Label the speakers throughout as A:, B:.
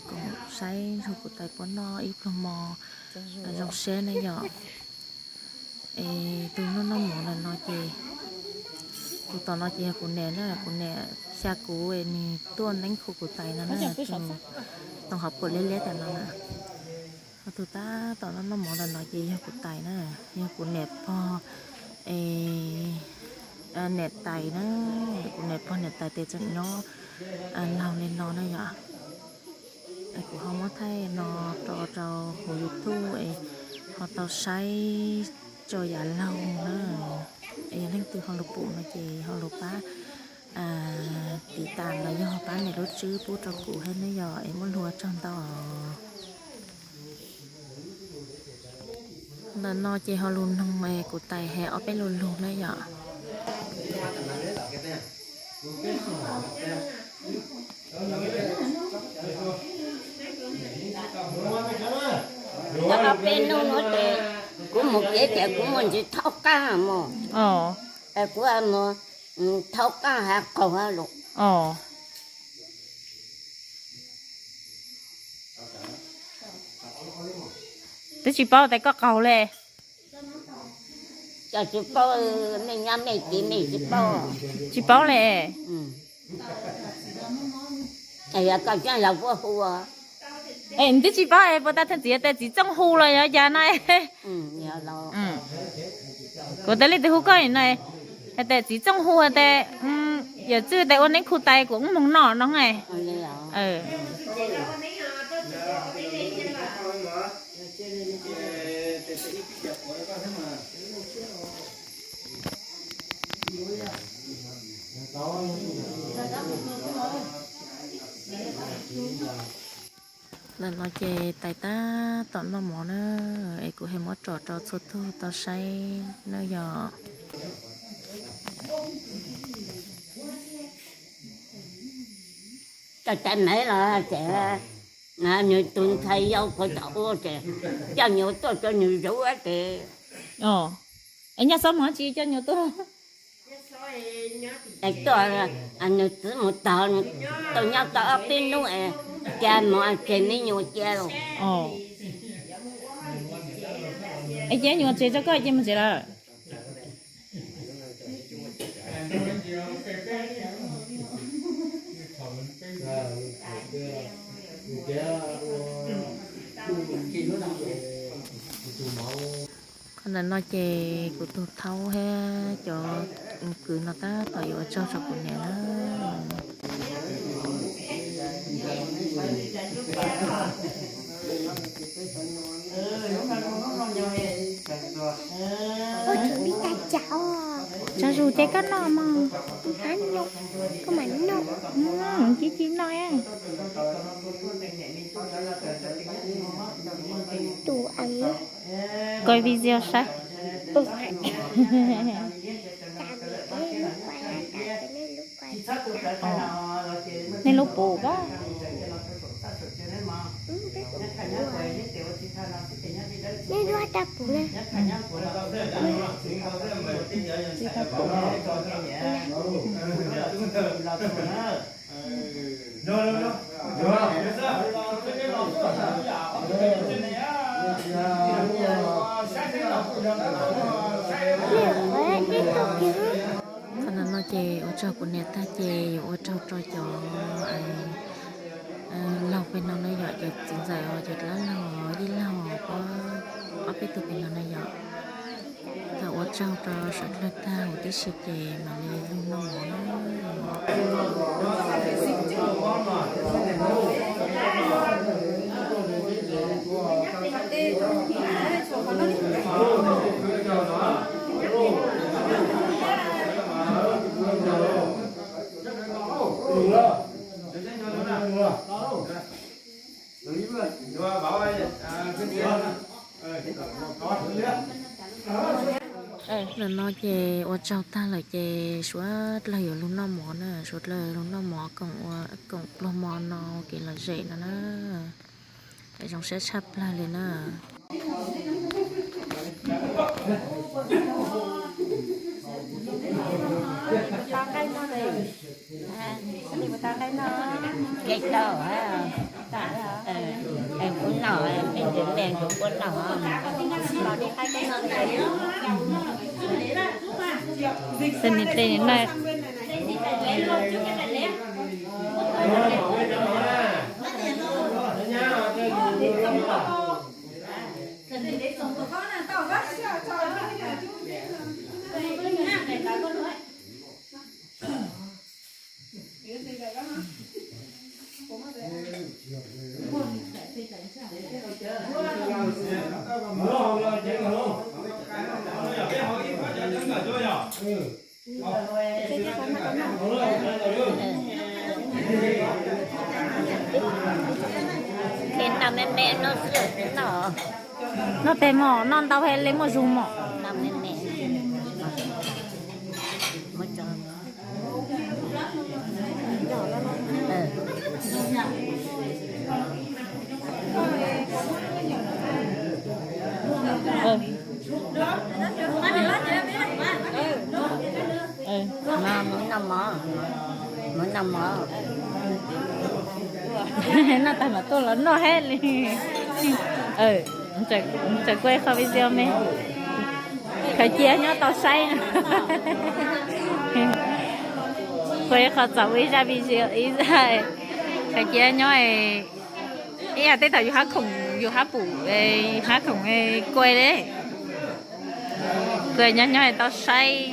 A: còn say rồi của tay bón no ít lòng mò dòng xe này nhỏ từ nó mỏ là nó gì của tao nó gì của nè xa của em tuôn đánh khu của tay nó nè tao học của lé tại nó nè tụi ta tao nó mỏ là nó gì của tay nè như của nẹp po nẹp tay nó của nẹp po nẹp tay để cho nó lao lên nó này ạ của họ mới thấy nó trò hồi thu họ tao say cho giả lâu nữa nên từ họ lục bộ nó chỉ họ lục bá tỷ tàn là do họ bán này đốt chứ bố cho cụ hết nữa giờ em muốn lùa trong tao là nó chỉ họ luôn không mày của tài hè ở bên luôn luôn đấy giờ
B: nó bên nó thì cũng một cái trẻ cũng mình chỉ thâu cá mà của em mà thâu cá hạt cầu hạt lục
A: thế chị bao tay có cầu lệ
B: cho chị bao mình nhắm này chị
A: bao lệ
B: ấy cái chân là vô hùa
A: em thích chị bao em bao ta thân gì ta chỉ trong hù rồi ở nhà này
B: nhà lo
A: có tới lấy từ hù coi này ta chỉ trong hù ta giờ chưa ta ôn đến khu tay cũng mong nọ nó này là nó chè tay ta tận nó mỏ nữa ấy của hem mót trò sốt thu tao say nó giờ
B: cái tên này là trẻ như tuần thầy dâu của cháu trẻ cho nhiều tôi cho nhiều rượu á trẻ
A: anh nhà sống hả chị cho nhiều tôi
B: anh tôi là anh cứ một tờ tôi nhớ tờ ở bênนู้nè cha mà trẻ mấy nhiều cha rồi
A: anh chế nhiều chế cho coi chế mà chế là con là nói chè của tôi thâu ha cho cứ nó ta phải ở cho sọc của nhà nó
C: ôi chuẩn bị ta chảo
A: cho dù chế có nọ mà
C: ăn nụ có mà nụ
A: chị nói á
C: tủ ăn
A: coi video sao nên lúc bù đó
C: nên nó ta bù nè
A: con là nó chè ở trong của nhà ta chè ở trong trò lâu bên nó nói vậy giờ chính giải ở giờ lá lò đi lò có ở bên tụi bên nó nói vậy thầu ở trong trò sạch là tao tí xịt chè mà lên luôn nó là nó chè ở trong ta là chè suốt là hiểu luôn nó mỏ nè suốt là luôn nó mỏ cộng lo mỏ nó kì là dễ nó để trong sẽ sắp lại lên nè
B: cái nó này cái đó hả đến đèn của quân nào hả?
A: Xin đi tên này.
B: Khiến nằm nên nè nó sửa
A: Nó tên mỏ, non tao hay lấy một dùng mỏ.
B: nằm nên nè một tròn mà muốn nằm mỏ
A: Nó tay mà tôi lớn nó hết đi. Chạy quay không video mẹ. Khởi chia nhớ tao say. Quay không找一下 video 一下。khởi chia nhớ ấy. Ý là tới thời dù hát bủ hát khủng quay đấy. Quay nhớ ấy tao say.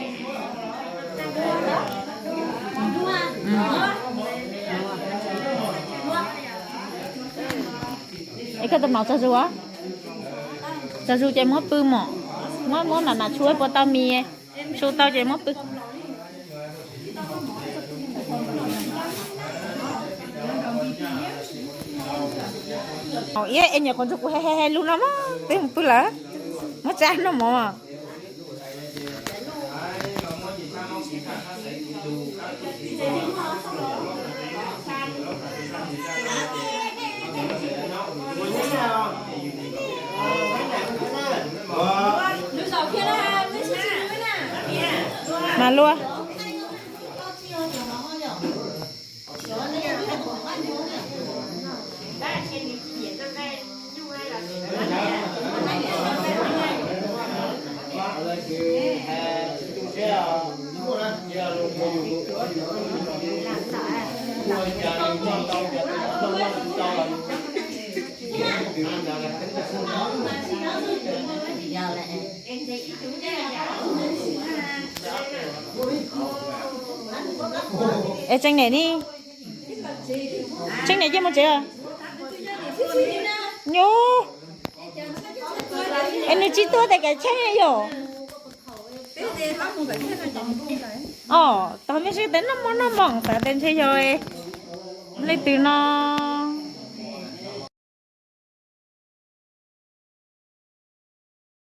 A: Cái tao nói cho chú á, cho chú chơi mót bự mỏ, mót là chuối bỏ tao mì, chú tao chơi mót bự. Iya, em nhớ con chú he luôn lắm á, thế một bự là, mót chán nó mỏ. Mà luôn ê tranh này đi, tranh này chứ một chưa nhô em nói chỉ tôi tại cái tranh này rồi tao mới sẽ đến nó mỏng phải tên chơi rồi lấy từ nó